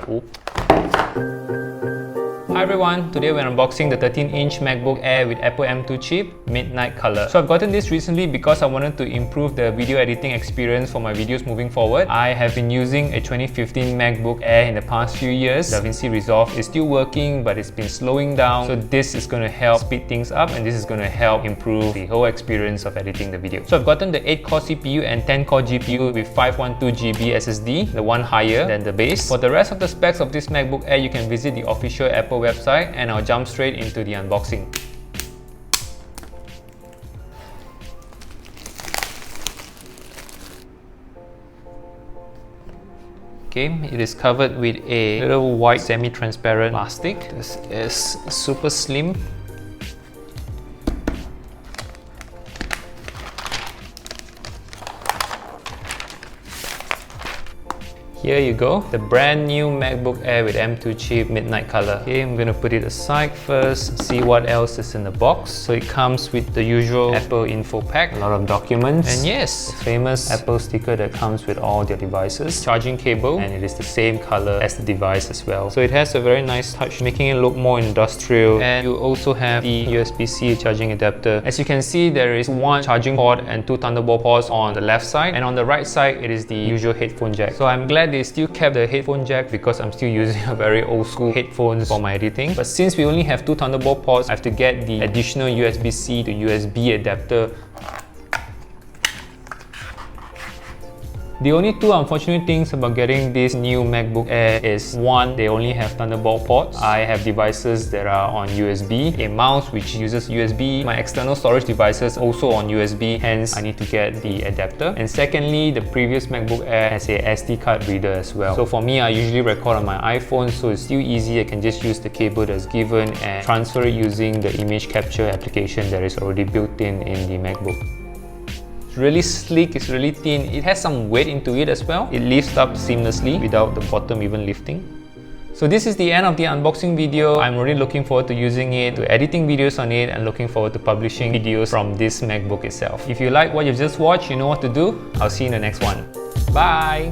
Hi everyone, today we're unboxing the 13-inch MacBook Air with Apple M2 chip, Midnight Color. So I've gotten this recently because I wanted to improve the video editing experience for my videos moving forward. I have been using a 2015 MacBook Air in the past few years. Davinci Resolve is still working, but it's been slowing down. So this is going to help speed things up, and this is going to help improve the whole experience of editing the video. So I've gotten the 8-core CPU and 10-core GPU with 512GB SSD, the one higher than the base. For the rest of the specs of this MacBook Air, you can visit the official Apple website, and I'll jump straight into the unboxing. Okay, it is covered with a little white semi-transparent plastic. This is super slim. Here you go, the brand new MacBook Air with M2 chip, Midnight Color. Okay, I'm going to put it aside first, see what else is in the box. So it comes with the usual Apple info pack, a lot of documents, and yes, famous Apple sticker that comes with all their devices. Charging cable, and it is the same color as the device as well. So it has a very nice touch, making it look more industrial. And you also have the USB-C charging adapter. As you can see, there is one charging port and two Thunderbolt ports on the left side, and on the right side, it is the usual headphone jack. So I'm glad they still kept the headphone jack because I'm still using a very old school headphones for my editing. But since we only have two Thunderbolt ports, I have to get the additional USB-C to USB adapter. The only two unfortunate things about getting this new MacBook Air is, one, they only have Thunderbolt ports. I have devices that are on USB, a mouse which uses USB, my external storage devices also on USB, hence I need to get the adapter. And secondly, the previous MacBook Air has a SD card reader as well. So for me, I usually record on my iPhone, so it's still easy. I can just use the cable that's given and transfer it using the image capture application that is already built in the MacBook. It's really sleek, it's really thin, it has some weight into it as well. It lifts up seamlessly without the bottom even lifting. So this is the end of the unboxing video. I'm really looking forward to using it, to editing videos on it, and looking forward to publishing videos from this MacBook itself. If you like what you've just watched, you know what to do. I'll see you in the next one. Bye!